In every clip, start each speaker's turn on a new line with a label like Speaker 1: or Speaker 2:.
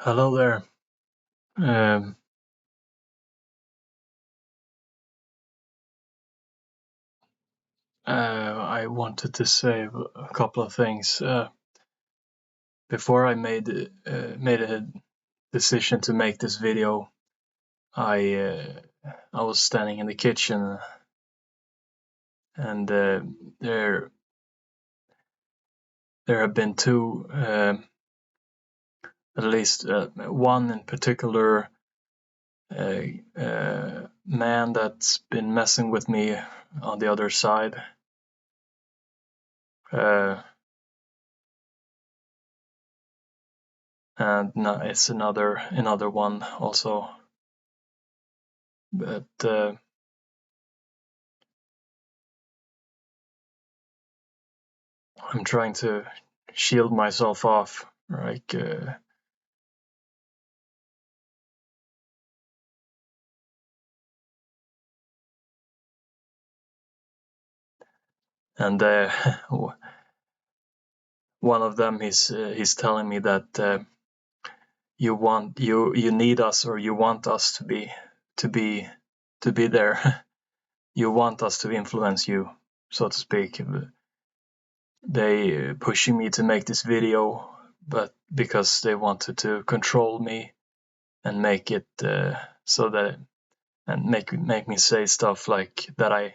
Speaker 1: Hello there. Um, I wanted to say a couple of things. Before I made a decision to make this video, I was standing in the kitchen, and there have been two, at least one in particular, man that's been messing with me on the other side. And it's another one also, but I'm trying to shield myself off, like and one of them he's telling me that you need us, or you want us to be there. You want us to influence you, so to speak. They pushing me to make this video, but because they wanted to control me and make it so that, and make me say stuff like that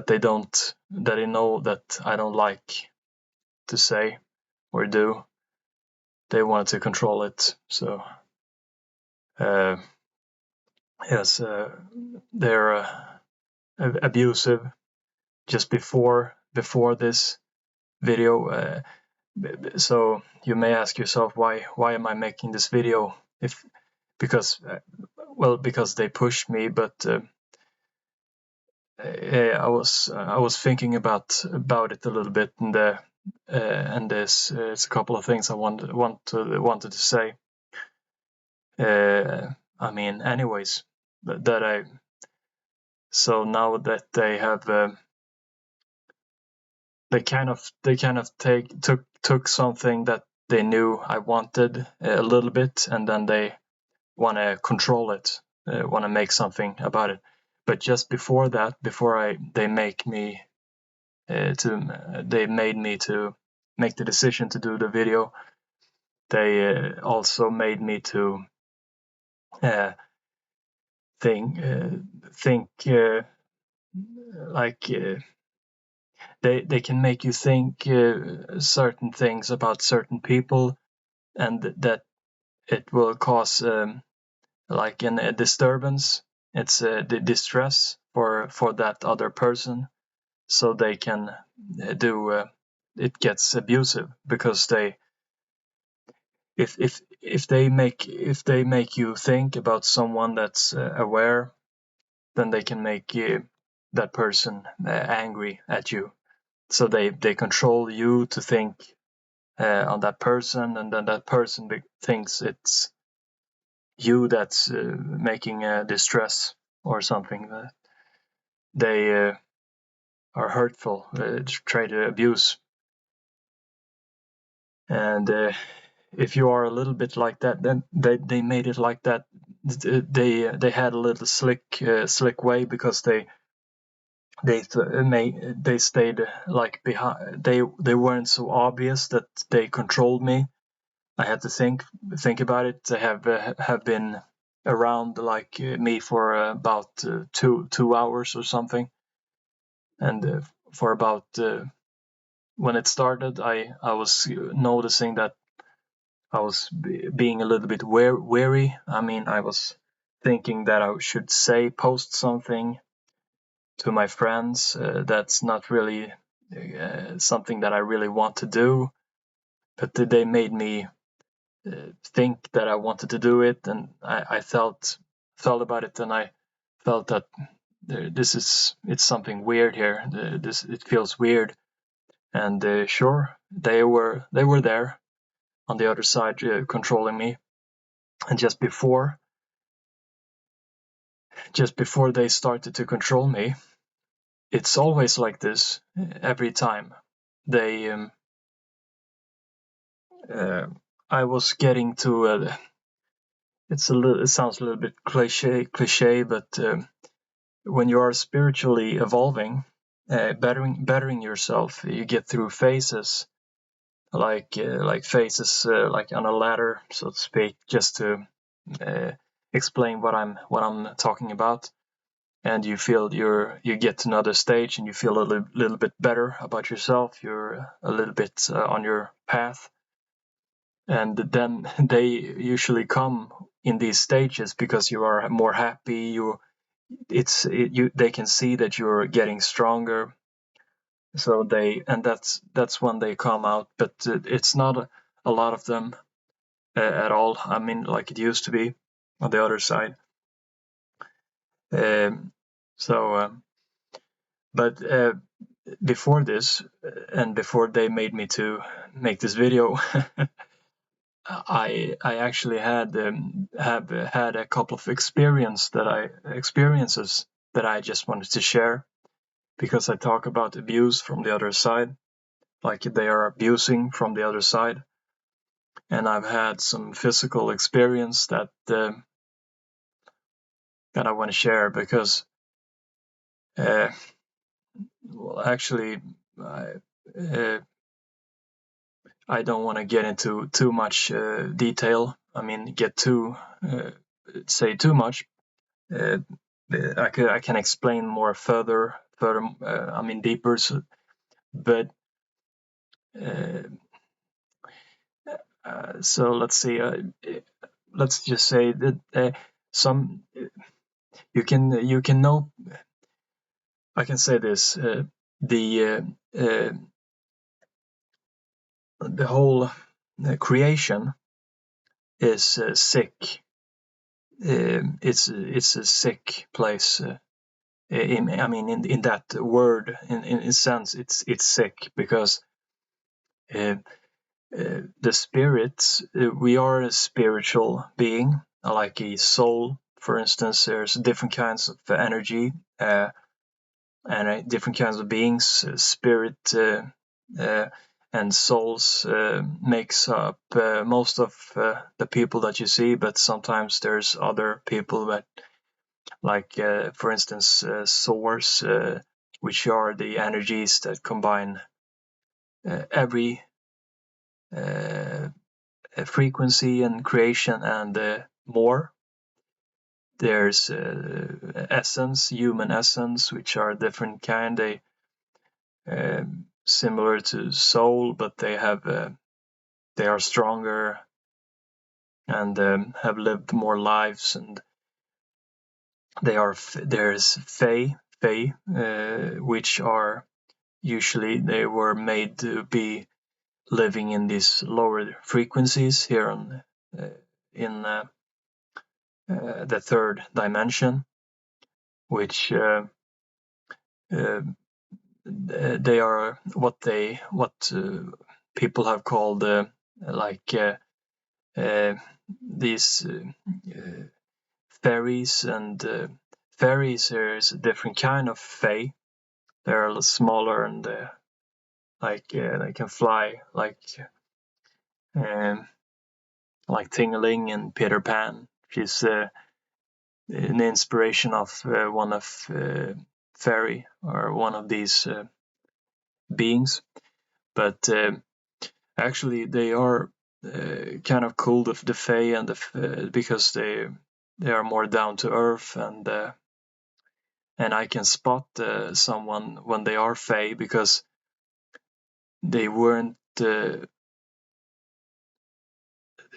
Speaker 1: they know that I don't like to say or do. They wanted to control it. So yes, they're abusive. Just before this video, so you may ask yourself, why am I making this video? Because they pushed me, but I was thinking about it a little bit, and there's it's a couple of things I wanted to say. I mean, anyways, so now that they have they kind of took something that they knew I wanted a little bit, and then they want to control it, want to make something about it. But just before that, they made me to make the decision to do the video. They also made me to think like they can make you think certain things about certain people, and that it will cause like a disturbance. It's the distress for that other person, so they can do it gets abusive, because if they make you think about someone that's aware, then they can make that person angry at you. So they control you to think on that person, and then that person thinks it's you that's making distress or something. That they are hurtful, try to abuse. And if you are a little bit like that, then they made it like that. They had a little slick way, because they stayed like behind. They weren't so obvious that they controlled me. I had to think about it. They have been around like me for about 2 hours or something, and for about when it started, I was noticing that I was being a little bit wary. I mean, I was thinking that I should post something to my friends. That's not really something that I really want to do, but they made me think that I wanted to do it, and I felt about it, and I felt that it's something weird here. It feels weird, and sure, they were there on the other side, controlling me. And just before they started to control me, it's always like this every time. They I was getting to it sounds a little bit cliche, but when you are spiritually evolving, bettering yourself, you get through phases, like phases, like on a ladder, so to speak, just to explain what I'm talking about. And you feel you get to another stage, and you feel a little bit better about yourself. You're a little bit on your path, and then they usually come in these stages because you are more happy. They can see that you're getting stronger, so that's when they come out. But it's not a lot of them at all. I mean, like it used to be on the other side. So but before this, and before they made me to make this video, I actually have had a couple of experiences that I just wanted to share, because I talk about abuse from the other side, like they are abusing from the other side. And I've had some physical experience that I want to share, because well, actually, I don't want to get into too much detail. I mean, say too much. I can explain more further. I mean, deeper. But so let's see. Let's just say that some you can know. I can say this: the whole creation is sick. It's a sick place. I mean, in that word, in a sense, it's sick, because the spirits, we are a spiritual being, like a soul. For instance, there's different kinds of energy, and different kinds of beings. Spirit and souls makes up most of the people that you see, but sometimes there's other people that, like for instance, source, which are the energies that combine every frequency and creation and more. There's essence, human essence, which are different kind. They similar to soul, but they are stronger and have lived more lives. And there's Fae, which are usually they were made to be living in these lower frequencies here on in the third dimension, which they are what people have called like these fairies. And fairies, is a different kind of fae. They're a little smaller, and they can fly like Tingling and Peter Pan. She's an inspiration of one of fairy, or one of these beings. But actually, they are kind of cool, the fae, and because they are more down to earth, and I can spot someone when they are fae, because they weren't.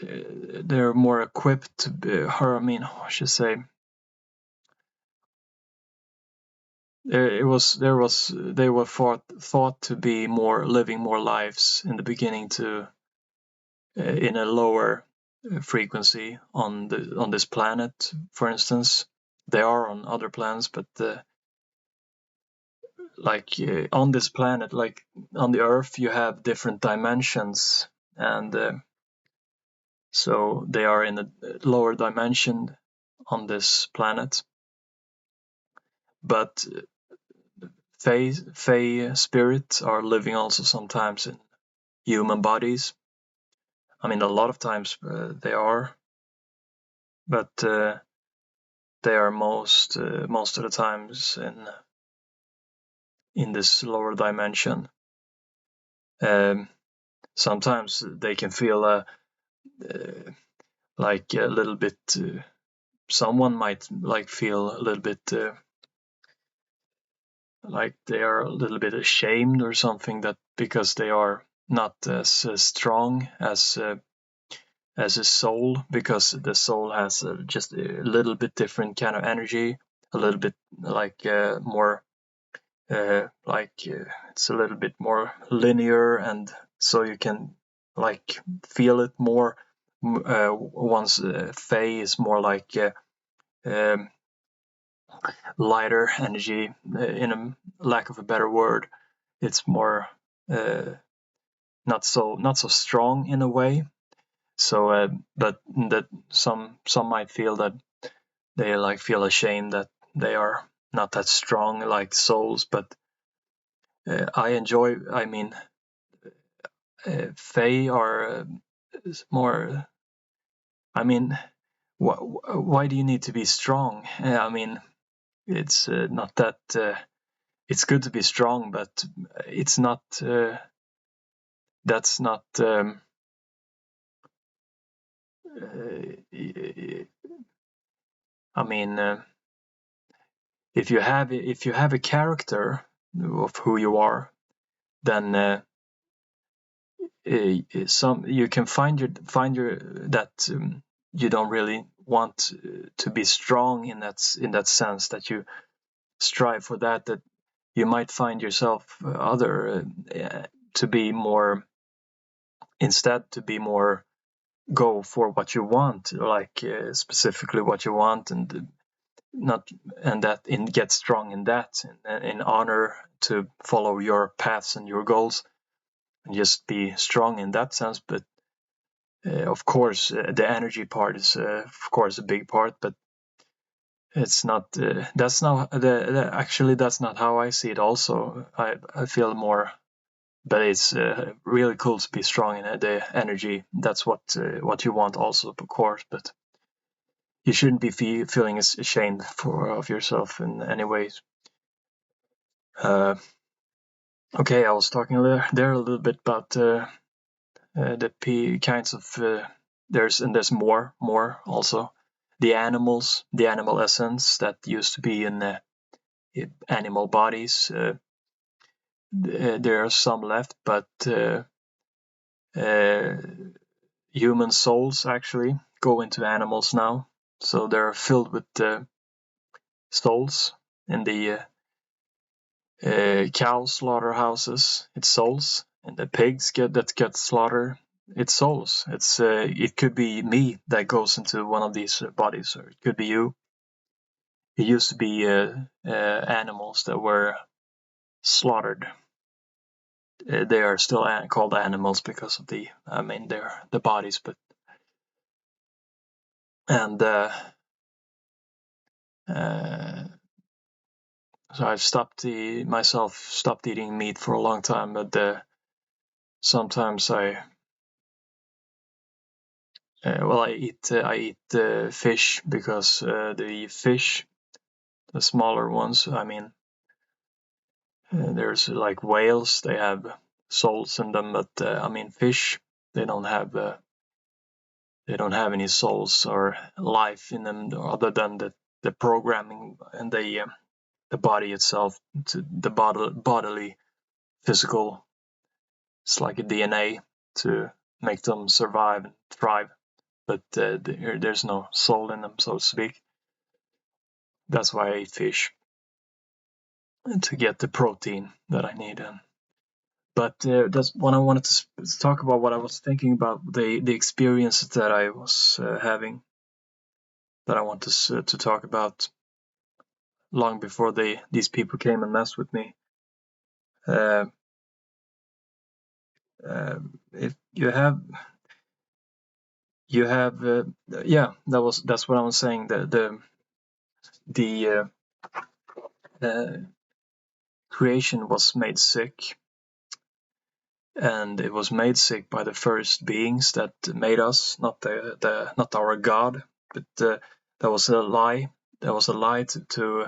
Speaker 1: They're more equipped to be, or I mean, I should say, they were thought to be living more lives in the beginning, to in a lower frequency on this planet. For instance, they are on other planets, but on this planet, like on the Earth, you have different dimensions, and so they are in a lower dimension on this planet. But Fae spirits are living also sometimes in human bodies. I mean, a lot of times they are, but they are most of the times in this lower dimension. Sometimes they can feel like a little bit. Someone might like feel a little bit like they are a little bit ashamed or something, that because they are not as strong as a soul, because the soul has just a little bit different kind of energy, a little bit like more it's a little bit more linear, and so you can like feel it more. Once Fae is more like um, lighter energy, in a lack of a better word. It's more not so strong in a way. So but that some might feel that they like feel ashamed that they are not that strong like souls. But I enjoy, I mean, Fae are more, I mean, why do you need to be strong? I mean, it's not that it's good to be strong, but it's not that's not I mean, if you have a character of who you are, then some you can find your that you don't really want to be strong in that sense, that you strive for that you might find yourself other to be more, instead to be more, go for what you want, like specifically what you want, and not, and that in get strong in that, in honor to follow your paths and your goals, and just be strong in that sense. But of course the energy part is of course a big part, but it's not that's not actually that's not how I see it. Also, I feel more, but it's really cool to be strong in the energy. That's what you want also, of course, but you shouldn't be feeling ashamed of yourself in any ways. Okay, I was talking there a little bit about the kinds of there's more also. The animals, the animal essence that used to be in animal bodies. There are some left, but human souls actually go into animals now, so they're filled with souls. In the cow slaughterhouses, it's souls, and the pigs get slaughtered, it's souls. It could be me that goes into one of these bodies, or it could be you. It used to be animals that were slaughtered. They are still called animals because of they're the bodies, but and so I've stopped eating meat for a long time, but sometimes I eat fish, because the fish, the smaller ones, I mean, there's like whales, they have souls in them, but I mean, fish, they don't have any souls or life in them, other than the programming and the body itself, to the bodily physical. It's like a DNA to make them survive and thrive, but there's no soul in them, so to speak. That's why I eat fish, to get the protein that I need. But that's what I wanted to talk about. What I was thinking about, the experiences that I was having, that I want to talk about, long before these people came and messed with me. Uh, if you have yeah, that's what I was saying. The creation was made sick, and it was made sick by the first beings that made us, not our God, but that was a lie. That was a lie to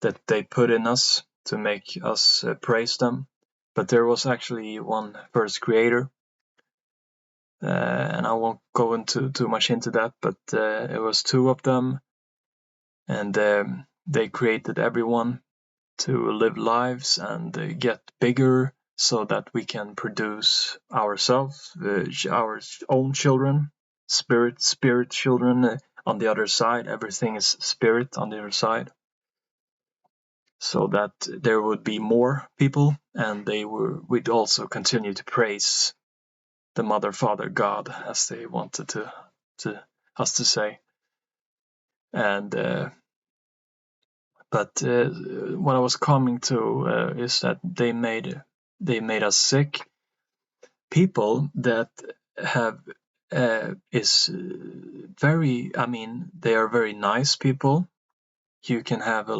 Speaker 1: that they put in us to make us praise them. But there was actually one first creator, and I won't go into too much into that. But it was two of them, and they created everyone to live lives and get bigger, so that we can produce ourselves, our own children, spirit children. On the other side, everything is spirit on the other side, so that there would be more people, and we'd also continue to praise the Mother, Father, God, as they wanted to us to say. And but what I was coming to is that they made us sick. People that have is very, I mean, they are very nice people. You can have a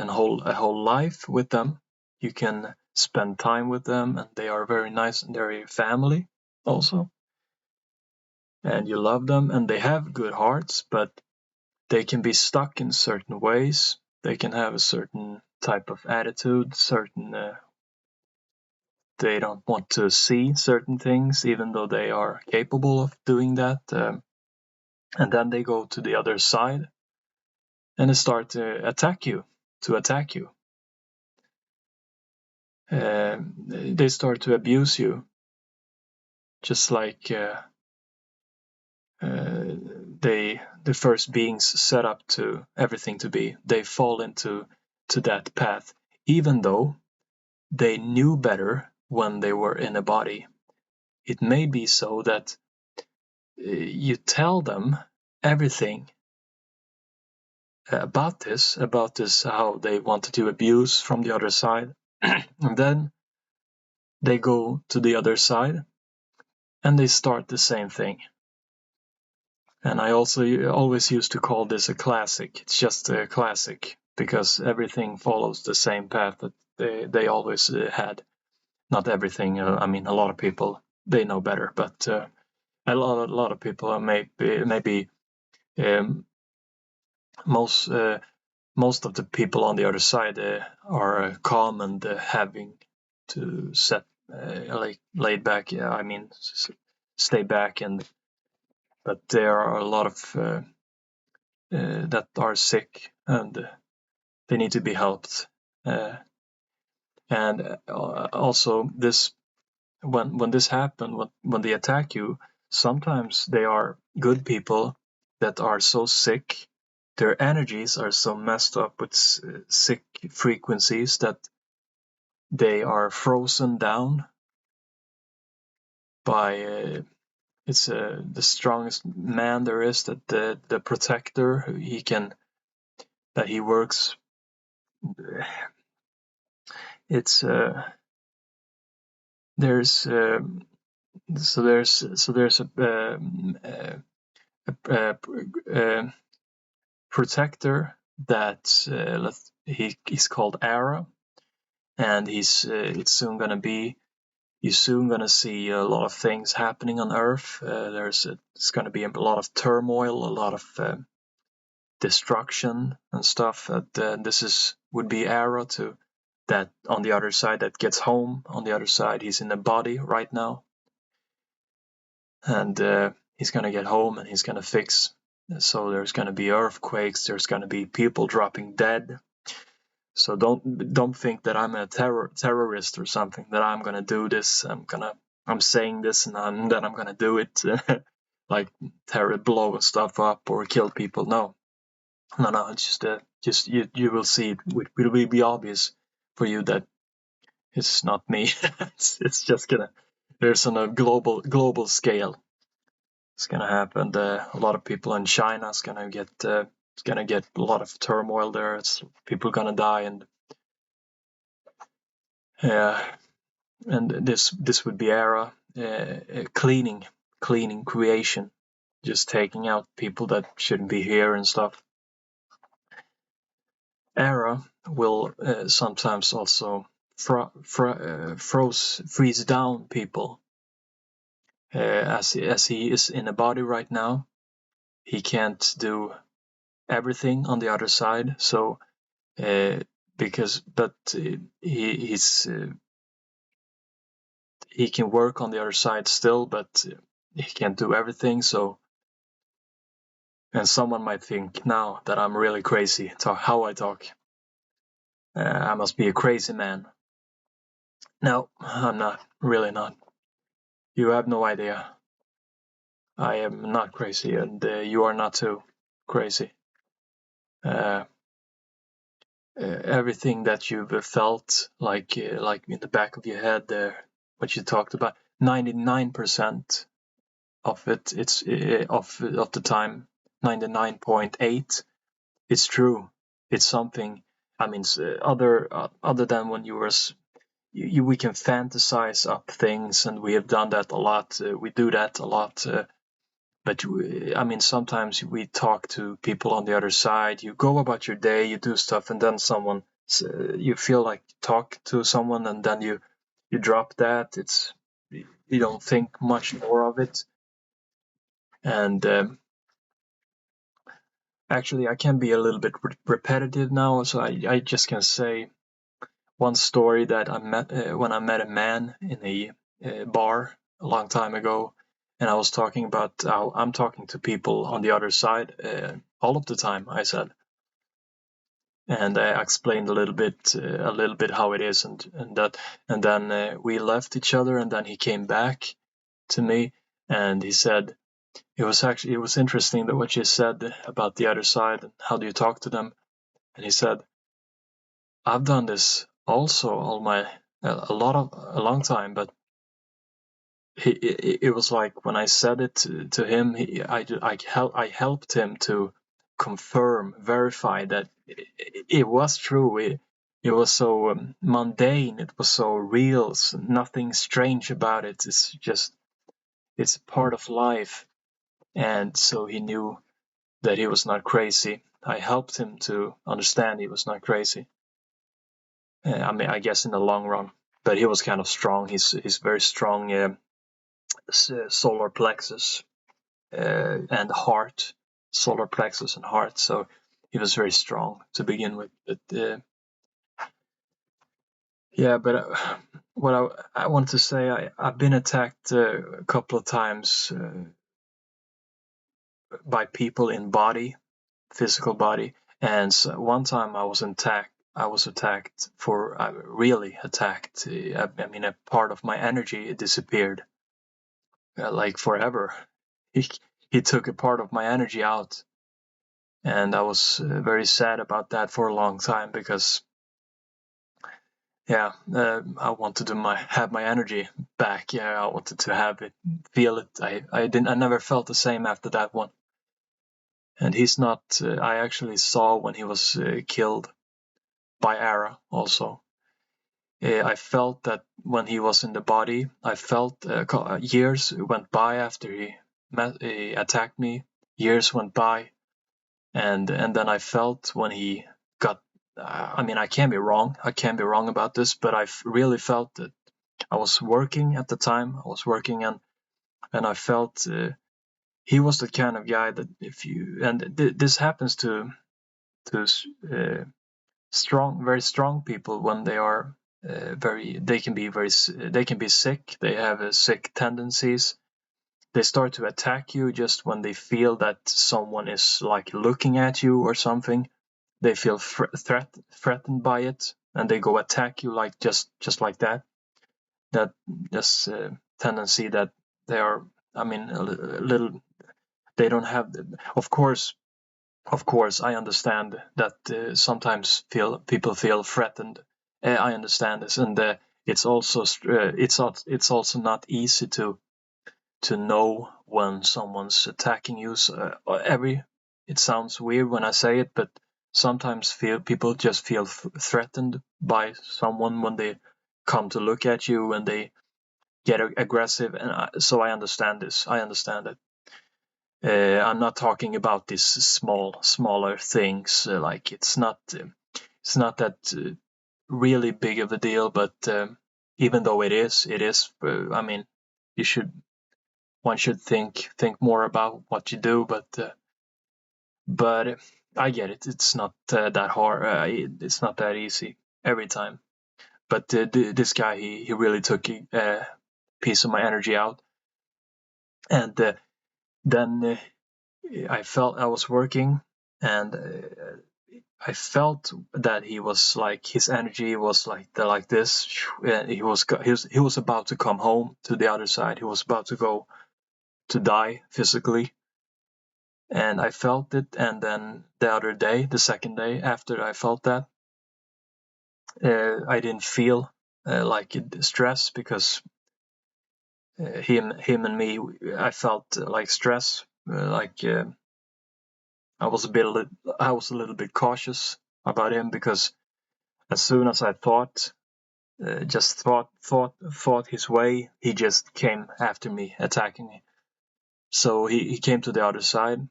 Speaker 1: whole life with them. You can spend time with them, and they are very nice, and they're your family also. And you love them, and they have good hearts, but they can be stuck in certain ways. They can have a certain type of attitude, certain they don't want to see certain things, even though they are capable of doing that. And then they go to the other side, and they start to attack you. They start to abuse you, just like the first beings set up to everything to be. They fall into that path, even though they knew better when they were in a body. It may be so that you tell them everything about this, how they wanted to abuse from the other side, and then they go to the other side and they start the same thing. And I also always used to call this a classic. It's just a classic because everything follows the same path that they always had. Not everything. I mean, a lot of people, they know better, but a lot of people are maybe most of the people on the other side are calm and having to set like laid back. Yeah, I mean, stay back, but there are a lot of that are sick, and they need to be helped. And also, this when this happens, when they attack you, sometimes they are good people that are so sick, their energies are so messed up with sick frequencies that they are frozen down by it's the strongest man there is, that the protector, he works. It's there's so there's a protector that he's called Ara, and it's soon gonna be. You're soon gonna see a lot of things happening on Earth. It's gonna be a lot of turmoil, a lot of destruction and stuff. This would be Ara to that on the other side, that gets home. On the other side, he's in the body right now, and he's gonna get home and he's gonna fix. So there's gonna be earthquakes. There's gonna be people dropping dead. So don't think that I'm a terrorist or something, that I'm gonna do this. I'm saying this and then I'm gonna do it, like blow stuff up or kill people. No. It's just you will see it. It will be obvious for you that it's not me. It's just there's on a global scale. It's gonna happen. A lot of people in China is gonna get a lot of turmoil there. People gonna die, and this would be Era cleaning creation, just taking out people that shouldn't be here and stuff. Era will sometimes also freeze down people. As he is in a body right now, he can't do everything on the other side. So he can work on the other side still, but he can't do everything. So, and someone might think now that I'm really crazy how I talk. I must be a crazy man. No, I'm not. Really not. You have no idea. I am not crazy, and you are not too crazy. Everything that you've felt, like in the back of your head there, what you talked about, 99% of it, it's of the time, 99.8, it's true. It's something. I mean, other than when you were, we can fantasize up things, and we have done that a lot. We do that a lot. But I mean, sometimes we talk to people on the other side. You go about your day, you do stuff, and then you feel like talk to someone, and then you drop that. You don't think much more of it. And actually, I can be a little bit repetitive now, so I just can say one story that I met when I met a man in a bar a long time ago, and I was talking about how I'm talking to people on the other side all of the time, I said, and I explained a little bit how it is, and that, and then we left each other, and then he came back to me, and he said, it was interesting that what you said about the other side and how do you talk to them, and he said, I've done this also a long time, but it was like when I said it to him, I helped him to verify that it was true. It was so mundane, it was so real, so nothing strange about it. It's part of life, and so he knew that he was not crazy. I helped him to understand he was not crazy. I mean, I guess in the long run, but he was kind of strong. He's very strong. Solar plexus and heart, solar plexus and heart. So he was very strong to begin with. But yeah, but what I want to say, I've been attacked a couple of times by people in physical body, and so one time I was attacked for really attacked. I mean, a part of my energy disappeared, like forever. He he took a part of my energy out, and I was very sad about that for a long time because I wanted to have my energy back. I wanted to have it, feel it. I never felt the same after that one. And he's not. I actually saw when he was killed by arrow also. I felt that when he was in the body, I felt years went by after he attacked me. Years went by, and then I felt when he got. I mean, I can be wrong. I can be wrong about this, but I really felt that I was working at the time. I was working, and I felt he was the kind of guy that if you this happens to very strong people when they are they can be sick. They have sick tendencies. They start to attack you just when they feel that someone is like looking at you or something. They feel threatened by it, and they go attack you like just like that. That this tendency that they are, I mean, a little. They don't have. Of course, I understand that sometimes people feel threatened. I understand this, and it's also not easy to know when someone's attacking you. So, it sounds weird when I say it, but sometimes people just feel threatened by someone when they come to look at you and they get aggressive, and so I understand this. I understand it. I'm not talking about these smaller things. Like it's not that really big of a deal, but even though it is, I mean, one should think more about what you do, but I get it. It's not that hard. It's not that easy every time. But this guy, he really took a piece of my energy out, and then I felt I was working, and I felt that he was like, his energy was like this. He was about to come home to the other side. He was about to go to die physically, and I felt it. And then the other day, the second day after I felt that, I didn't feel like stress, because him and me, I felt like stress, like I was a little bit cautious about him, because as soon as I thought his way, he just came after me, attacking me. So he came to the other side,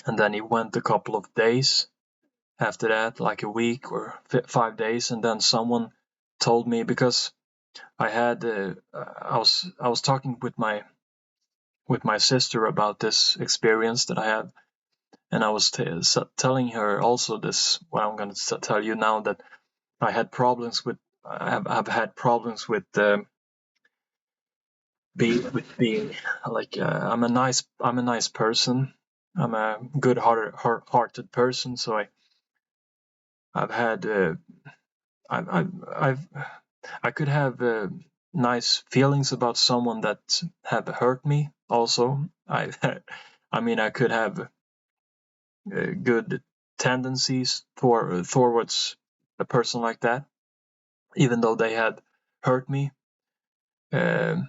Speaker 1: and then he went a couple of days after that, like a week or 5 days, and then someone told me, because I had I was talking with my sister about this experience that I had, and I was telling her also this, what I'm going to tell you now, that I had problems with I've had problems with being like I'm a nice person. I'm a good-hearted person, so I've had I've I could have nice feelings about someone that have hurt me. Also, I mean, I could have good tendencies towards a person like that, even though they had hurt me. Um,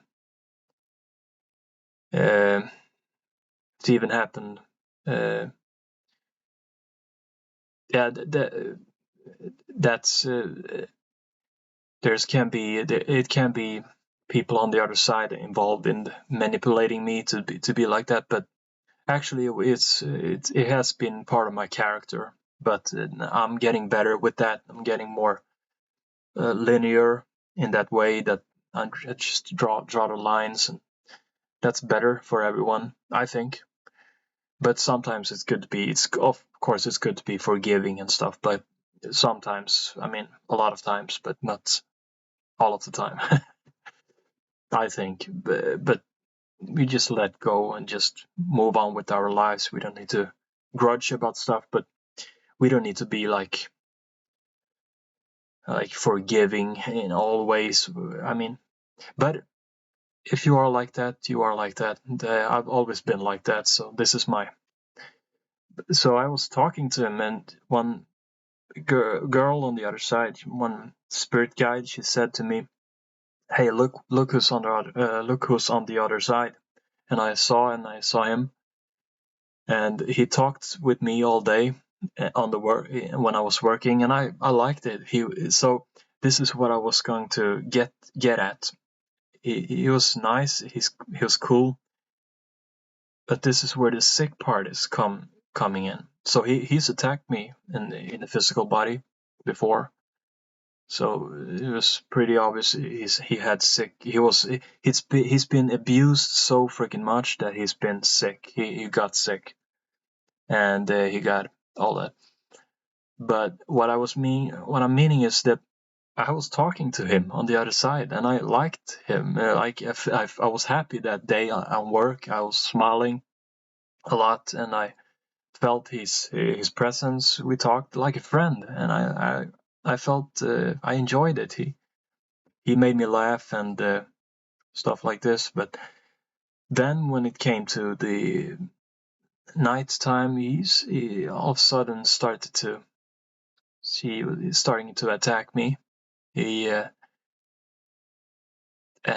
Speaker 1: it even happened. Yeah, that's it can be people on the other side involved in manipulating me to be like that, but actually it has been part of my character. But I'm getting better with that. I'm getting more linear in that way, that I just draw the lines, and that's better for everyone, I think. But sometimes it's good to be, of course it's good to be forgiving and stuff, but sometimes, I mean, a lot of times, but not all of the time. I think, but we just let go and just move on with our lives. We don't need to grudge about stuff, but we don't need to be like forgiving in all ways. I mean, but if you are like that, you are like that. And, I've always been like that, so this is my. So I was talking to him, and one girl on the other side, one spirit guide, she said to me, "Hey, look who's on the other side." And I saw him, and he talked with me all day on the work when I was working, and I liked it. So this is what I was going to get at. He was nice. He was cool, but this is where the sick part is coming in. So he's attacked me in the physical body before. So it was pretty obvious he had sick. He's been abused so freaking much that he's been sick. He got sick, and he got all that. But what I'm meaning is that I was talking to him on the other side, and I liked him. Like I was happy that day on work. I was smiling a lot, and I felt his presence. We talked like a friend, and I felt I enjoyed it. He made me laugh and stuff like this. But then when it came to the night time, he all of a sudden started to starting to attack me. He and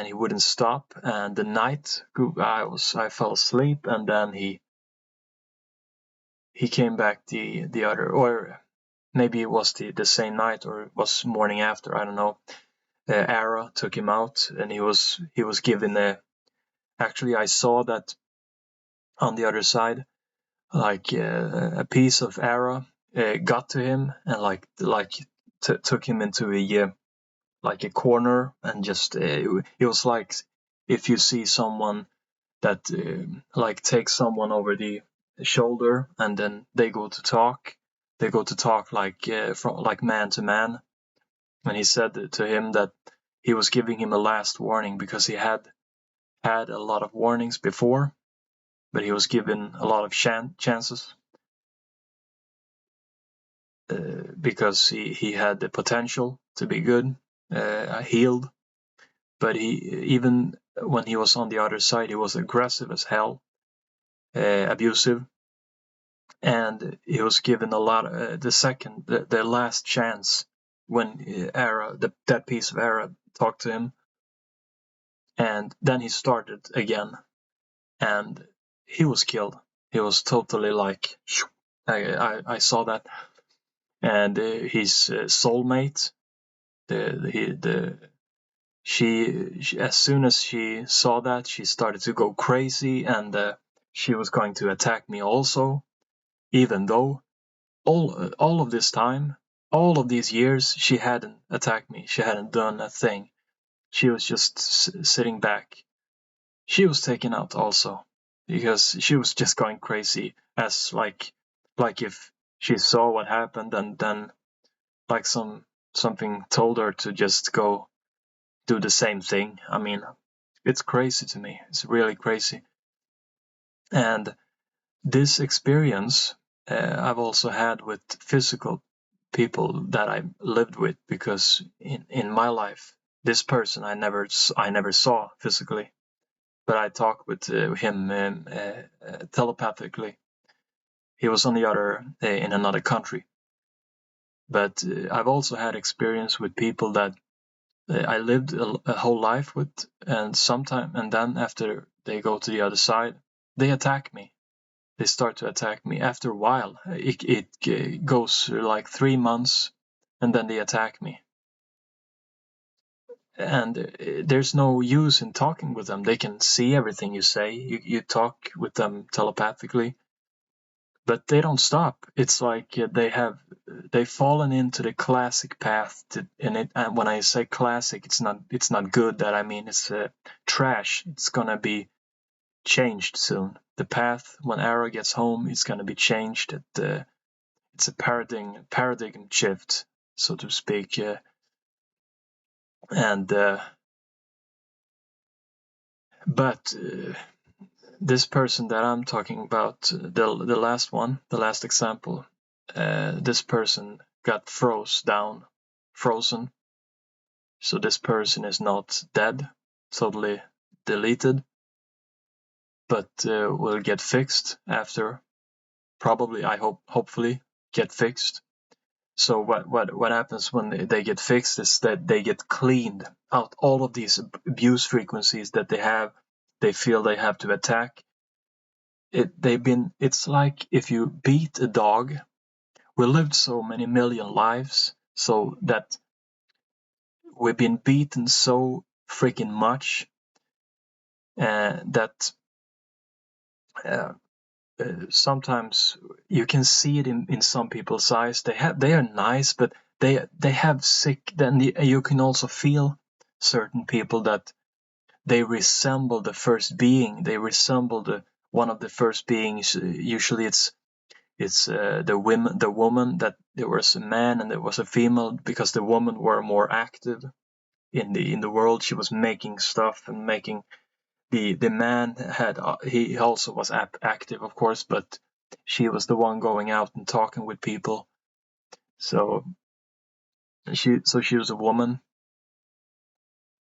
Speaker 1: he wouldn't stop. And the night I fell asleep, and then he came back the other, or maybe it was the same night, or it was morning after, I don't know. Ara took him out, and he was given actually I saw that on the other side, like a piece of Ara got to him, and like took him into a corner, and just it was like if you see someone that like takes someone over the shoulder, and then they go to talk like from like man to man. And he said to him that he was giving him a last warning, because he had a lot of warnings before, but he was given a lot of chances because he had the potential to be good, healed. But even when he was on the other side, he was aggressive as hell, abusive, and he was given a lot. The last chance when that piece of Era talked to him, and then he started again, and he was killed. He was totally like, I saw that, and his soulmate, she as soon as she saw that, she started to go crazy, and she was going to attack me also, even though all of this time, all of these years, she hadn't attacked me. She hadn't done a thing. She was just sitting back. She was taken out also, because she was just going crazy, as like if she saw what happened, and then like something told her to just go do the same thing. I mean, it's crazy to me. It's really crazy. And this experience I've also had with physical people that I lived with, because in my life, this person I never saw physically, but I talked with him telepathically. He was on the other in another country. But I've also had experience with people that I lived a whole life with, and then after they go to the other side, they attack me. They start to attack me. After a while, it goes like 3 months, and then they attack me. And there's no use in talking with them. They can see everything you say. You talk with them telepathically, but they don't stop. It's like they've fallen into the classic path and when I say classic, it's not good. That I mean, it's trash. It's gonna be changed soon. The path, when Arrow gets home, it's gonna be changed. It's a paradigm shift, so to speak, and but this person that I'm talking about, the last example, this person got frozen. So this person is not dead, totally deleted, but will get fixed after. Probably, hopefully, get fixed. So what happens when they get fixed is that they get cleaned out all of these abuse frequencies that they feel they have to attack. It's like if you beat a dog. We lived so many million lives, so that we've been beaten so freaking much that sometimes you can see it in some people's eyes. They are nice, but they have sick. Then you can also feel certain people that they resemble the first being. They resemble one of the first beings. Usually it's the woman, that there was a man and there was a female, because the woman were more active in the world. She was making stuff and making. The man had he also was active, of course, but she was the one going out and talking with people. So she was a woman,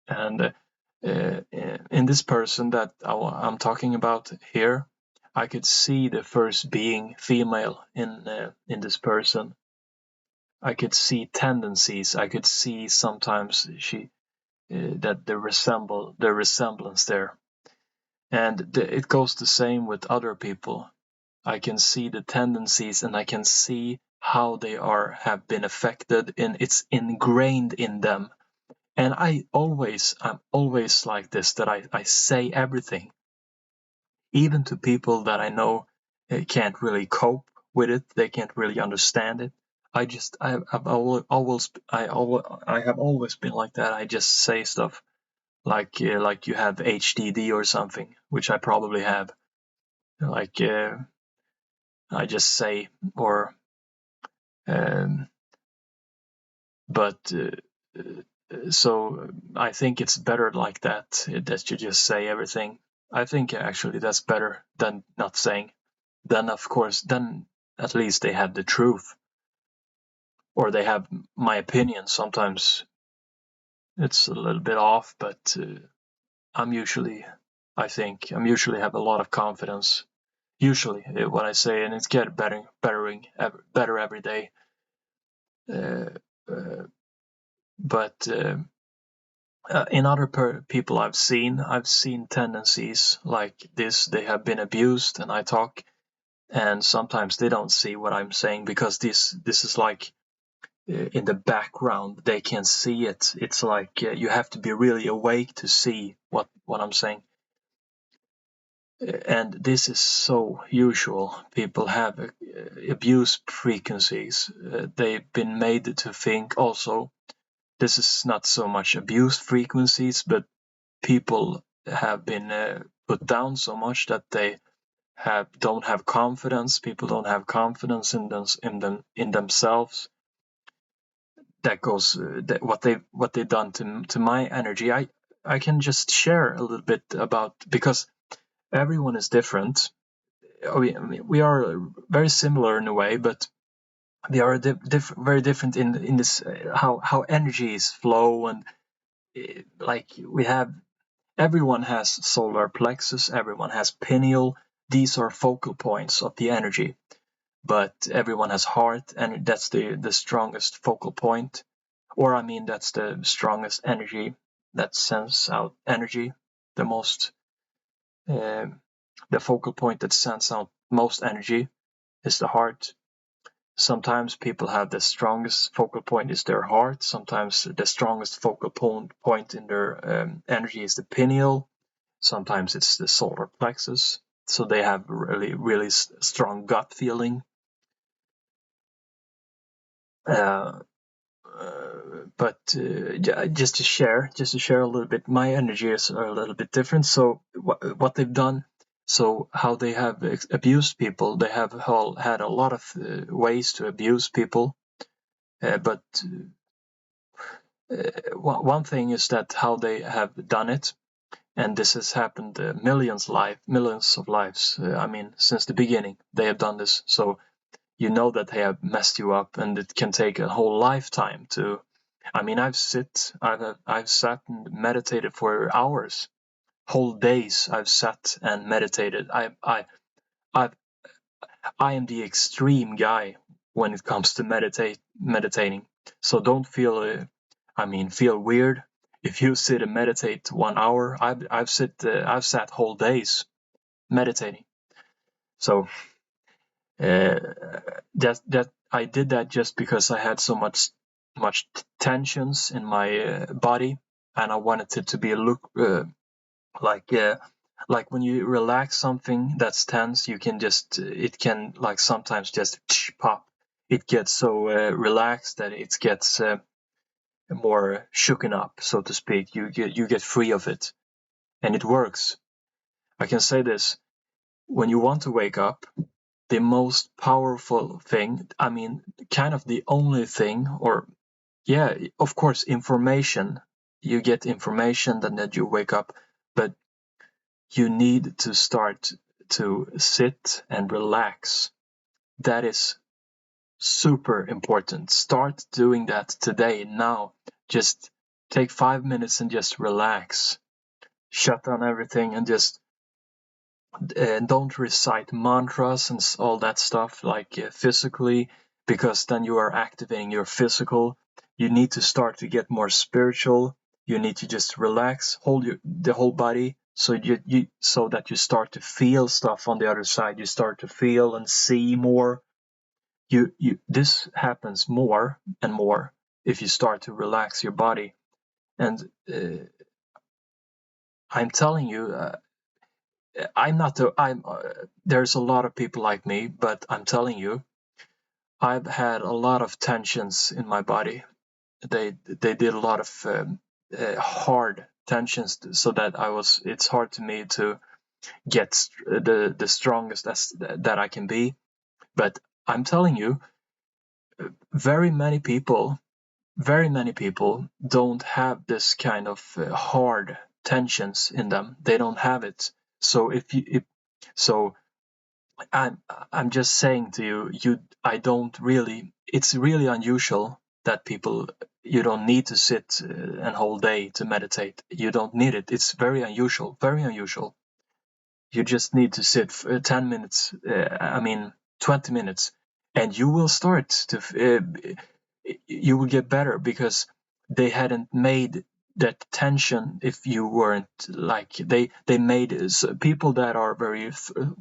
Speaker 1: and in this person that I'm talking about here, I could see the first being female in this person. I could see tendencies. I could see sometimes that the resemblance there, and it goes the same with other people. I can see the tendencies, and I can see how they have been affected, and it's ingrained in them. And I'm always like this, that I say everything, even to people that I know can't really cope with it. They can't really understand it. I have always been like that. I just say stuff like you have HDD or something, which I probably have. Like I just say, or um, but so I think it's better like that you just say everything. I think actually that's better than not saying. Then of course, then at least they have the truth, or they have my opinion. Sometimes it's a little bit off, but I think I'm usually have a lot of confidence. Usually, what I say, and it's getting better every day. Uh, uh, but in other people I've seen tendencies like this. They have been abused, and I talk, and sometimes they don't see what I'm saying because this is like in the background. They can see it. It's like you have to be really awake to see what I'm saying. And this is so usual. People have abuse frequencies. They've been made to think also. This is not so much abuse frequencies, but people have been put down so much that they don't have confidence. People don't have confidence in themselves. That goes what they've done to my energy. I can just share a little bit about, because everyone is different. We are very similar in a way, but we are very different in this how energies flow, and like we have. Everyone has solar plexus, everyone has pineal. These are focal points of the energy, but everyone has heart, and that's the strongest focal point. Or I mean, that's the strongest energy that sends out energy, the most, the focal point that sends out most energy is the heart. Sometimes people have the strongest focal point is their heart. Sometimes the strongest focal point in their energy is the pineal. Sometimes it's the solar plexus. So they have really strong gut feeling. Uh, but just to share a little bit, my energies are a little bit different. So what they've done, so how they have abused people, they have had a lot of ways to abuse people. But one thing is that how they have done it, and this has happened millions of lives. I mean, since the beginning, they have done this. So you know that they have messed you up, and it can take a whole lifetime to. I mean, I've sat and meditated for hours, whole days. I've sat and meditated. I I am the extreme guy when it comes to meditating. So don't feel feel weird if you sit and meditate 1 hour. I've sat whole days meditating. So that I did that just because I had so much tensions in my body, and I wanted it to be a look like like when you relax something that's tense, you can just it can like sometimes just pop. It gets so relaxed that it gets more shooken up, so to speak. You get free of it, and it works. I can say this: when you want to wake up, the most powerful thing, I mean, kind of the only thing, or yeah, of course, information. You get information, then that you wake up, but you need to start to sit and relax. That is super important. Start doing that today, now. Just take 5 minutes and just relax. Shut down everything and just don't recite mantras and all that stuff like physically, because then you are activating your physical. You need to start to get more spiritual. You need to just relax, hold the whole body, so so that you start to feel stuff on the other side. You start to feel and see more. You this happens more and more if you start to relax your body. And I'm telling you, I'm not the I'm there's a lot of people like me, but I'm telling you, I've had a lot of tensions in my body. They did a lot of hard tensions, so that it's hard to me to get the strongest that I can be. But I'm telling you, very many people don't have this kind of hard tensions in them. They don't have it. So so I'm just saying to you, I don't really. It's really unusual that people. You don't need to sit a whole day to meditate. You don't need it. It's very unusual. Very unusual. You just need to sit for 10 minutes. 20 minutes, and you will start to. You will get better, because they hadn't made that tension. If you weren't like they made people that are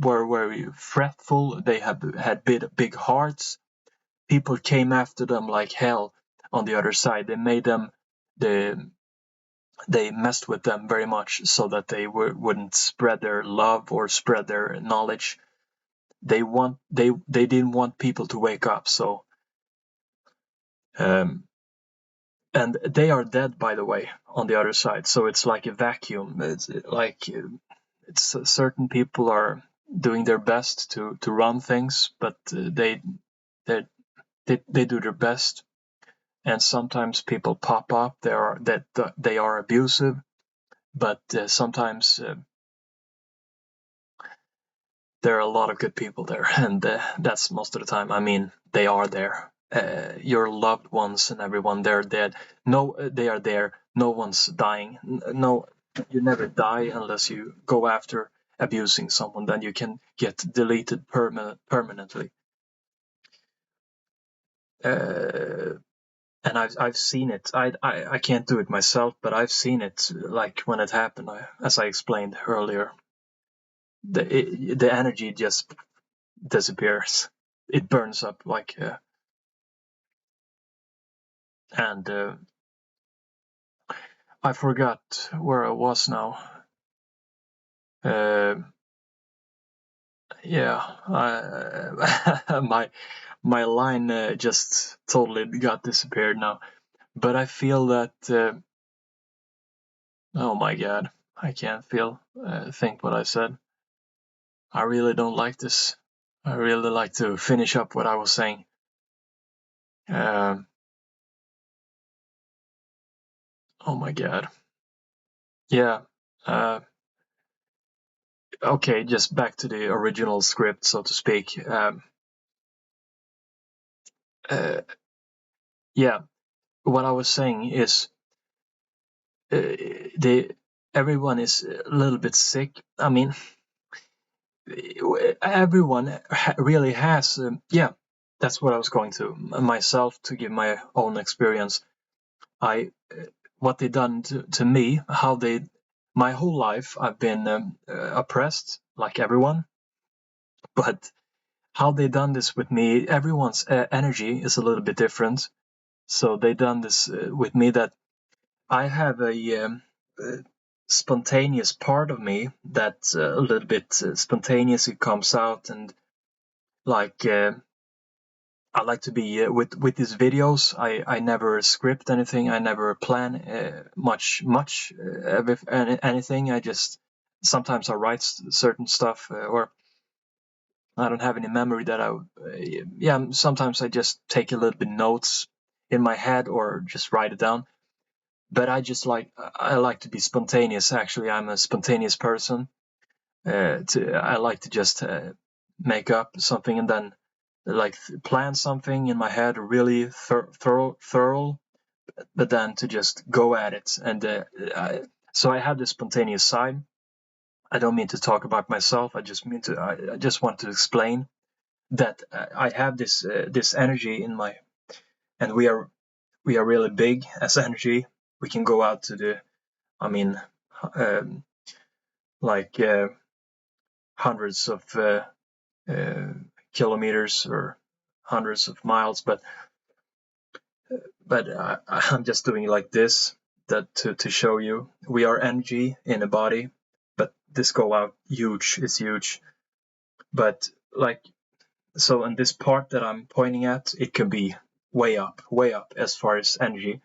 Speaker 1: were very fretful, they have had big hearts, people came after them like hell. On the other side, they made them, they they messed with them very much, so that they wouldn't spread their love or spread their knowledge. They didn't want people to wake up. So um and they are dead, by the way, on the other side. So it's like a vacuum. It's like it's certain people are doing their best to run things, but they they do their best, and sometimes people pop up. They are abusive, but sometimes there are a lot of good people there, and that's most of the time. I mean, they are there. Your loved ones and everyone, they're dead. No, they are there. No one's dying. No, you never die unless you go after abusing someone. Then you can get deleted permanently. And I've seen it. I can't do it myself, but I've seen it. Like when it happened, as I explained earlier, the energy just disappears. It burns up like, and I forgot where I was now. Yeah, my line just totally got disappeared now. But I feel that. Oh my god, I can't think what I said. I really don't like this. I really like to finish up what I was saying. Oh my god. Yeah. Okay, just back to the original script, so to speak. Yeah, what I was saying is everyone is a little bit sick. I mean, everyone really has. Yeah, that's what I was going to myself, to give my own experience. What they done to me, my whole life I've been oppressed like everyone, but how they done this with me, everyone's energy is a little bit different. So they done this with me, that I have a spontaneous part of me that's a little bit spontaneous. It comes out, and like I like to be with these videos. I never script anything. I never plan much anything. I just sometimes I write certain stuff, or I don't have any memory that yeah. Sometimes I just take a little bit notes in my head or just write it down. But I like to be spontaneous. Actually, I'm a spontaneous person. I like to just make up something, and then like plan something in my head really thorough, but then to just go at it. And so I have this spontaneous side. I don't mean to talk about myself. I just want to explain that I have this energy in my, and we are really big as energy. We can go out to the, I mean, um, like hundreds of kilometers or hundreds of miles, but I'm just doing it like this, that to show you we are energy in a body, but this go out huge. It's huge, but like So in this part that I'm pointing at, it can be way up as far as energy.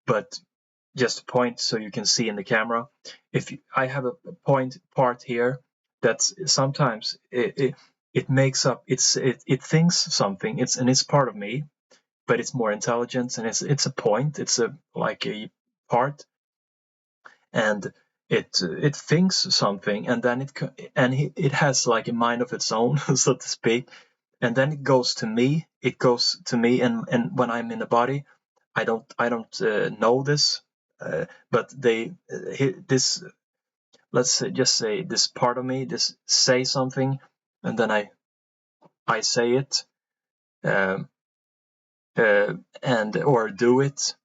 Speaker 1: But just a point so you can see in the camera. If I have a part here that's sometimes it makes up, it thinks something, it's part of me, but it's more intelligent, and it's a point, it's a like a part, and it thinks something, and then it has like a mind of its own, so to speak, and then it goes to me, and when I'm in the body, I don't know this, but this, let's just say this part of me, this say something, and then I say it, um, and or do it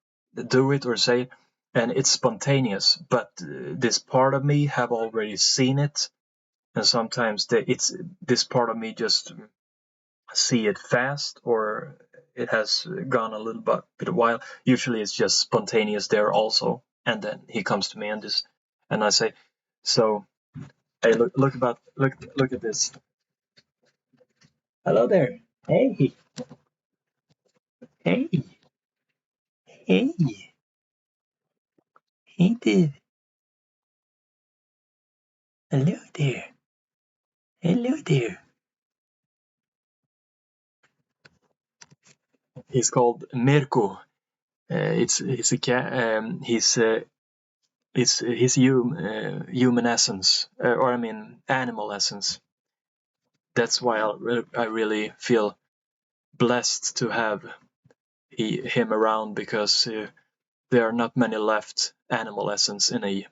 Speaker 1: or say it, and it's spontaneous. But this part of me have already seen it, and sometimes it's this part of me just see it fast, or it has gone a little bit a while. Usually it's just spontaneous there also, and then he comes to me and I say, so hey, look at this. Hello there. Hey, hey, hey, hey there. Hello there. Hello there. He's called Mirko. It's a cat. It's his human essence, or I mean animal essence. That's why I really feel blessed to have him around, because there are not many left animal essence in a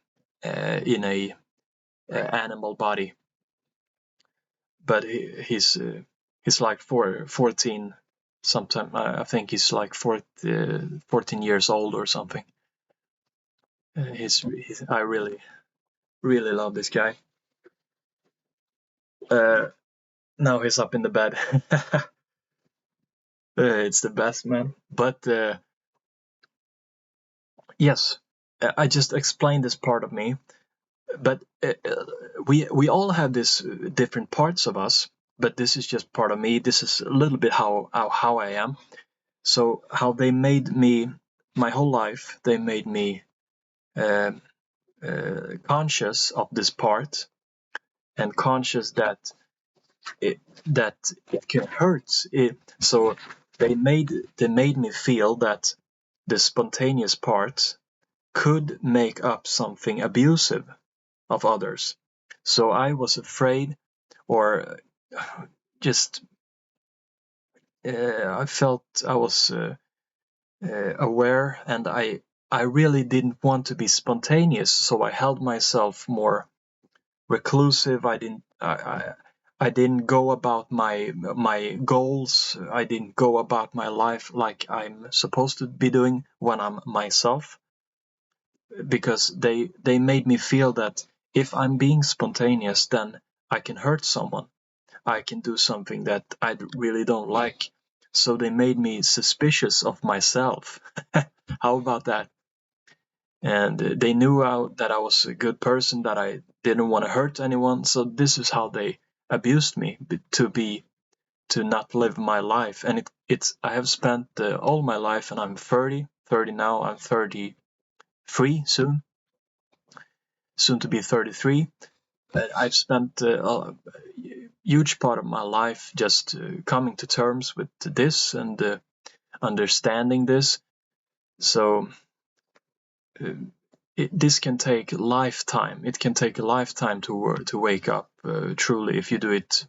Speaker 1: animal body. But he's like 14. Sometime I think he's like 14 years old or something. I really love this guy. Now he's up in the bed. It's the best, man. But yes, I just explained this part of me. But we all have this different parts of us. But this is just part of me. This is a little bit how I am. So how they made me my whole life. They made me conscious of this part, and conscious that it can hurt. So they made me feel that the spontaneous part could make up something abusive of others. So I was afraid, or just I felt I was aware, and I really didn't want to be spontaneous. So I held myself more reclusive. I didn't go about my goals. I didn't go about my life like I'm supposed to be doing when I'm myself, because they made me feel that if I'm being spontaneous, then I can hurt someone. I can do something that I really don't like. So they made me suspicious of myself. How about that? And they knew that I was a good person, that I didn't want to hurt anyone. So this is how they abused me, to not live my life. And it's I have spent all my life, and I'm 30 now. I'm 33 soon to be 33. But I've spent a huge part of my life just coming to terms with this, and understanding this. So this can take a lifetime. It can take a lifetime to wake up. Truly, if you do it,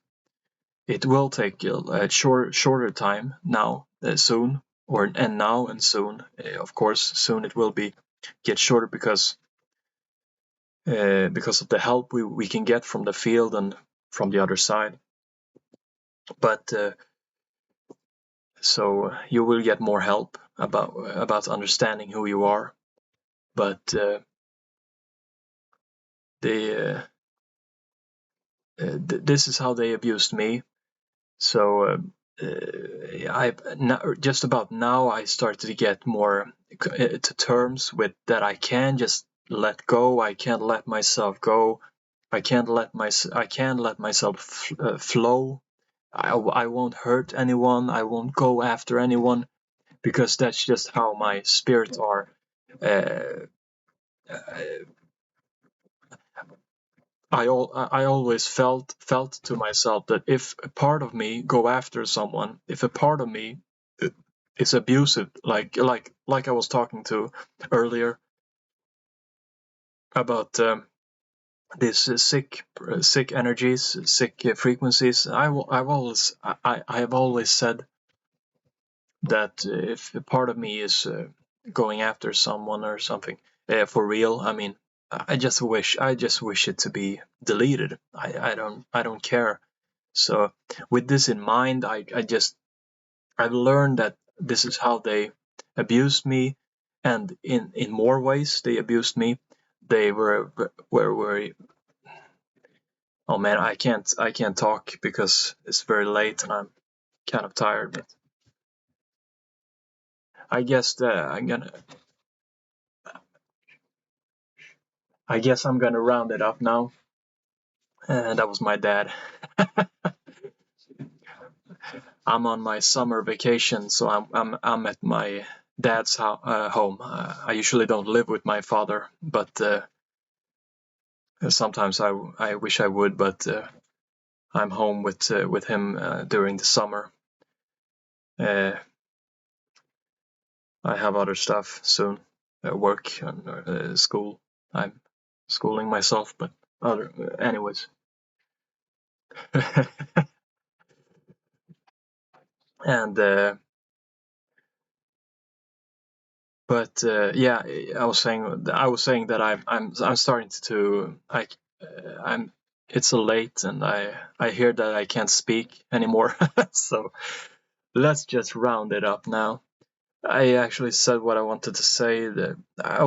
Speaker 1: it will take a shorter time now, soon, and soon. Of course, soon it will get shorter, because of the help we can get from the field and from the other side. But so you will get more help about understanding who you are. But this is how they abused me. So just about now I started to get more to terms with that. I can just let go. I can't let myself go. I can't let myself flow. I won't hurt anyone. I won't go after anyone, because that's just how my spirits are. Uh, I always felt to myself that if a part of me go after someone, if a part of me is abusive, like I was talking to earlier about these sick energies, sick frequencies. I have always said that if a part of me is going after someone or something for real, I mean, I just wish it to be deleted. I don't care. So with this in mind, I've learned that this is how they abused me, and in more ways they abused me. They were oh man, I can't talk because it's very late and I'm kind of tired. But I guess I'm gonna round it up now. And that was my dad. I'm on my summer vacation, so I'm at my dad's home. I usually don't live with my father, but sometimes I wish I would. But I'm home with him during the summer. Uh, I have other stuff soon, work and school. I'm schooling myself, but anyways. And but yeah, I was saying that I'm starting to I'm it's so late, and I hear that I can't speak anymore. So let's just round it up now. I actually said what I wanted to say. That I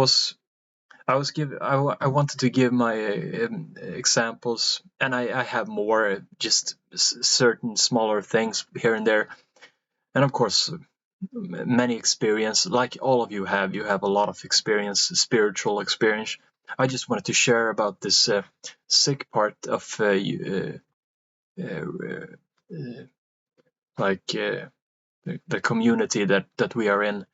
Speaker 1: wanted to give my examples, and I have more, just certain smaller things here and there, and of course many experience, like all of you have. You have a lot of experience, spiritual experience. I just wanted to share about this sick part of like the community that we are in.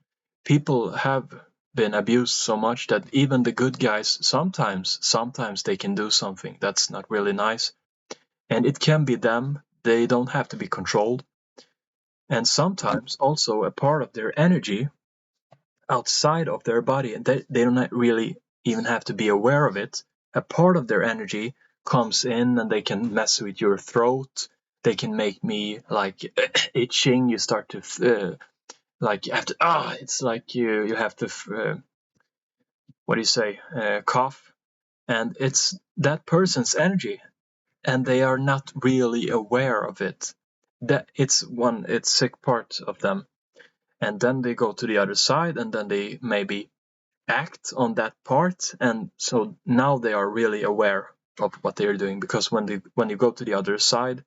Speaker 1: People have been abused so much that even the good guys, sometimes they can do something that's not really nice, and it can be them. They don't have to be controlled. And sometimes also a part of their energy outside of their body, and they don't really even have to be aware of it. A part of their energy comes in, and they can mess with your throat. They can make me like itching. You start to like you have to it's like you have to what do you say, cough, and it's that person's energy, and they are not really aware of it. That it's sick part of them, and then they go to the other side, and then they maybe act on that part, and so now they are really aware of what they are doing, because when you go to the other side,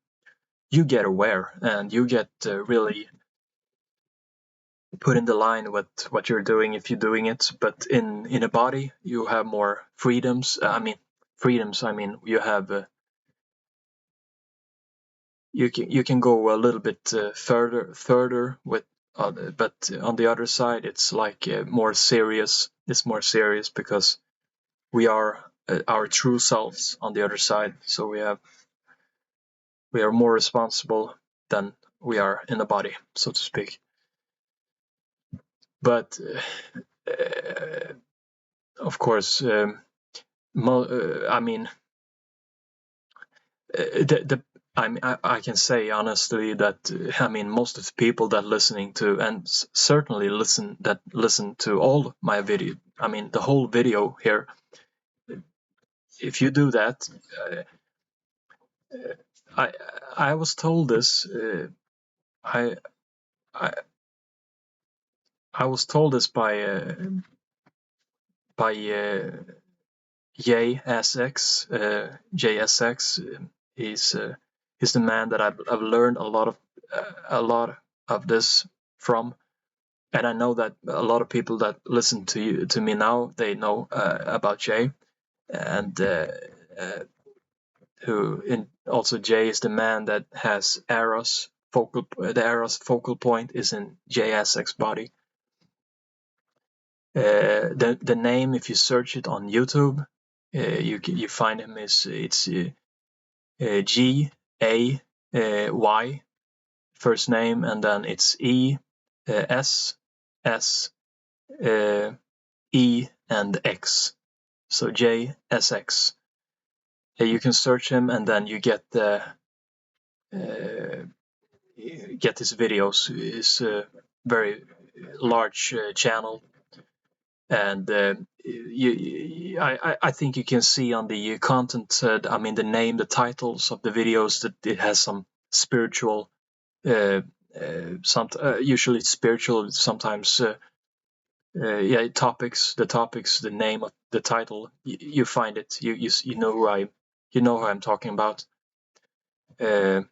Speaker 1: you get aware, and you get really put in the line with what you're doing if you're doing it. But in a body, you have more freedoms. I mean, you have you can go a little bit further with. But on the other side, it's like more serious. It's more serious because we are our true selves on the other side. So we are more responsible than we are in the body, so to speak. But of course, I mean, the I can say honestly that I mean, most of the people that listening to, and certainly listen to all my video, I mean the whole video here, if you do that, I I was told this I I I was told this by JSX. JSX. He's the man that I've learned a lot of this from, and I know that a lot of people that listen to me now, they know about Jay, and also J is the man that has Eros focal. The Eros focal point is in JSX body. The name, if you search it on YouTube, you find him it's G-A-Y first name, and then it's E-S-S-E and X, so JSX. You can search him, and then you get his videos. His very large channel, and I think you can see on the content, the name, the titles of the videos, that it has some spiritual, usually spiritual, sometimes topics. The topics, the name of the title, you find it. You know who I'm talking about. And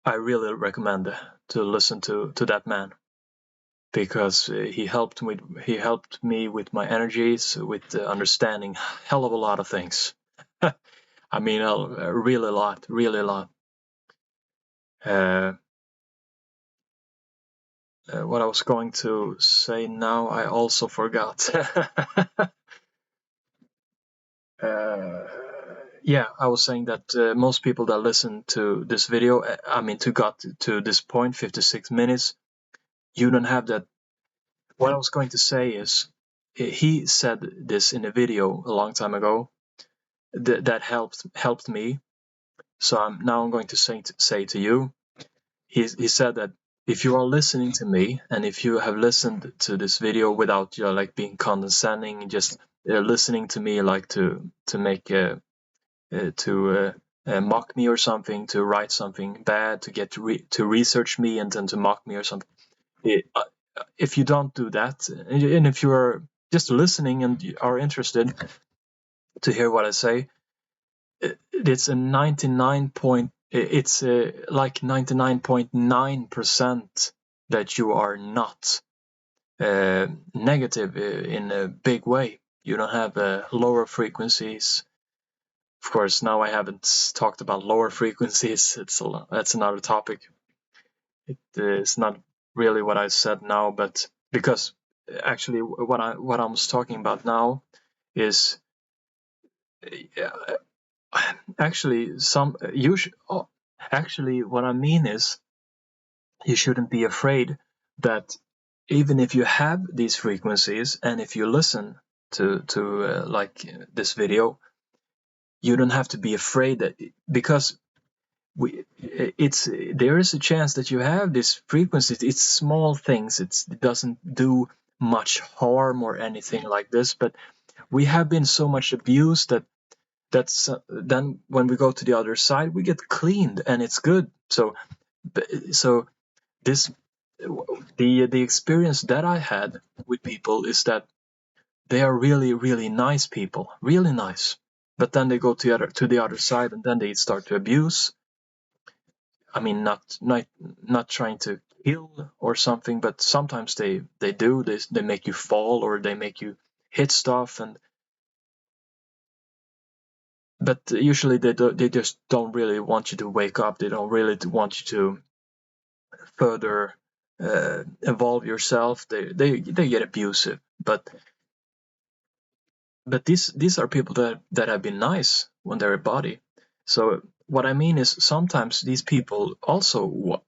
Speaker 1: I really recommend to listen to that man, because he helped me with my energies, with understanding hell of a lot of things. I mean, really a lot. What I was going to say now, I also forgot. I was saying that most people that listen to this video, got to this point, 56 minutes, you don't have that. What I was going to say is, he said this in a video a long time ago that helped me. So I'm going to say to you, he said that if you are listening to me, and if you have listened to this video without being condescending, just listening to me to make to mock me or something, to write something bad, to get to research me and then to mock me or something. If you don't do that, and if you are just listening and are interested to hear what I say, it's a 99.9% that you are not negative in a big way. You don't have lower frequencies. Of course, now I haven't talked about lower frequencies. That's another topic. It is not really what I said now, but because actually what I was talking about now is actually actually what I mean is, you shouldn't be afraid that even if you have these frequencies, and if you listen to this video, you don't have to be afraid that, because there is a chance that you have this frequency. It's small things. It doesn't do much harm or anything like this, but we have been so much abused that's then when we go to the other side, we get cleaned, and it's good. So this the experience that I had with people is that they are really, really nice people, really nice, but then they go to the other side, and then they start to abuse. I mean, not trying to kill or something, but sometimes they do. They make you fall, or they make you hit stuff, but usually they just don't really want you to wake up. They don't really want you to further evolve yourself. They get abusive, but these are people that have been nice when they're a body. So what I mean is, sometimes these people also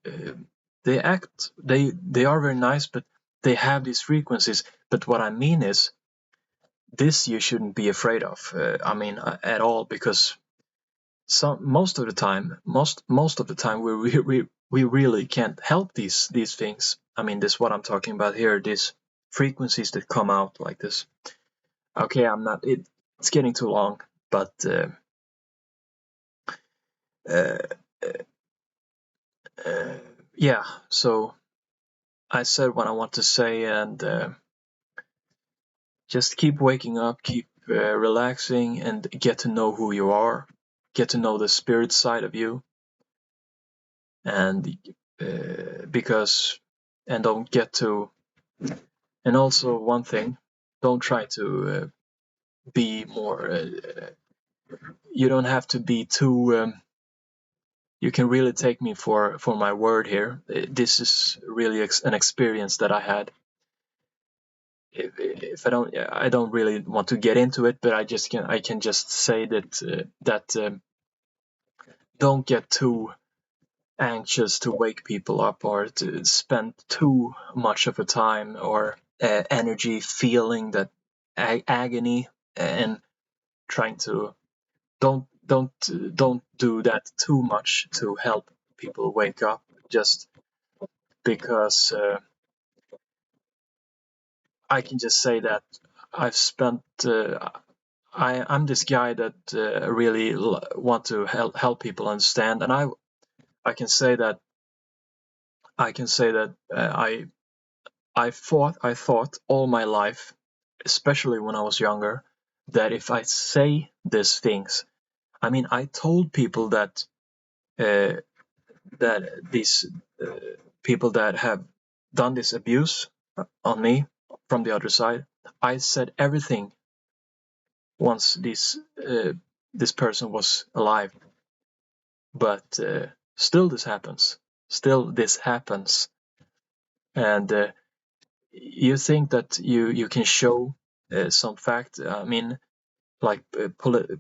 Speaker 1: they are very nice, but they have these frequencies. But what I mean is, this you shouldn't be afraid of. At all, because most of the time we really can't help these things. This what I'm talking about here, these frequencies that come out like this. Okay, it's getting too long, but yeah, so I said what I want to say, and just keep waking up, keep relaxing, and get to know who you are, get to know the spirit side of you, and and don't get to, and also one thing, don't try to be more. You don't have to be too. You can really take me for my word here. This is really an experience that I had. If I don't really want to get into it, but I can just say that don't get too anxious to wake people up or to spend too much of a time or energy feeling that agony and trying to don't do that too much to help people wake up just because I can just say that I've spent I'm this guy that really want to help people understand, and I can say that I thought all my life, especially when I was younger, that if I say these things, I mean, I told people uh, that these people that have done this abuse on me from the other side, I said everything once this person was alive, but still this happens. Still this happens, and you think that you can show some fact. I mean, like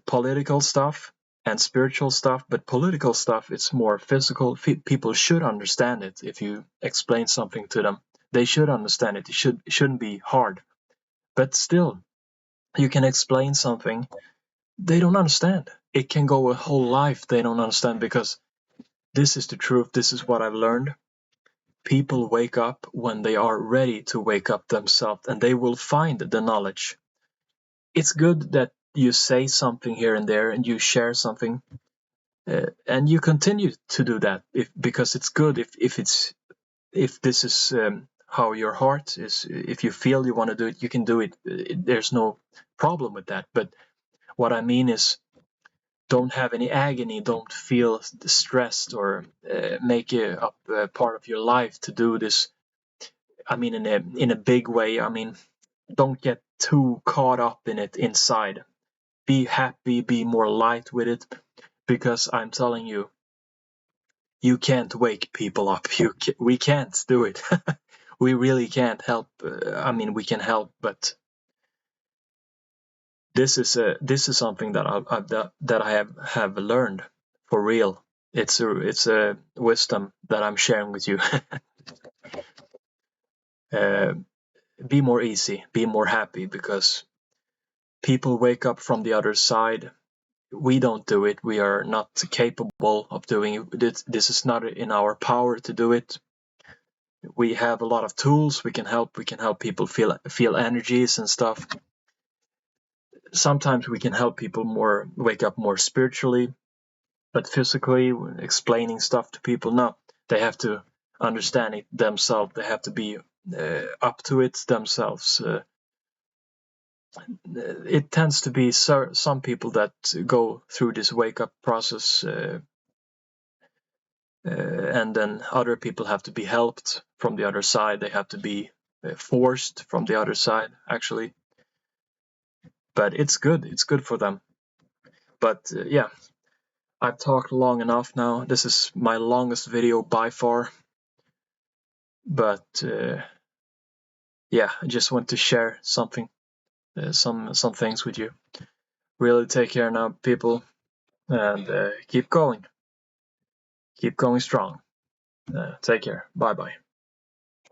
Speaker 1: political stuff and spiritual stuff, but political stuff, it's more physical. People should understand it. If you explain something to them, they should understand it. It shouldn't be hard, but still you can explain something they don't understand. It can go a whole life they don't understand, because this is the truth. This is what I've learned. People wake up when they are ready to wake up themselves, and they will find the knowledge. It's good that you say something here and there and you share something, and you continue to do that because it's good. If this is how your heart is, if you feel you want to do it, you can do it. There's no problem with that. But what I mean is, don't have any agony, don't feel stressed, or make it a part of your life to do this. I mean, in a big way. I mean, don't get too caught up in it inside. Be happy, be more light with it, because I'm telling you, you can't wake people up. We can't do it. We really can't help. I mean, we can help, but this is something that I have learned for real. It's a wisdom that I'm sharing with you. uh, be more easy, be more happy, because people wake up from the other side. We don't do it. We are not capable of doing it. This is not in our power to do it. We have a lot of tools. We can help people feel energies and stuff. Sometimes we can help people more wake up more spiritually, but physically, explaining stuff to people, no, they have to understand it themselves. They have to be up to it themselves. It tends to be some people that go through this wake up process, and then other people have to be helped from the other side. They have to be forced from the other side, actually. But it's good. It's good for them. But yeah, I've talked long enough now. This is my longest video by far. But yeah, I just want to share something, some things with you. Really take care now, people, and keep going strong. Take care. Bye bye.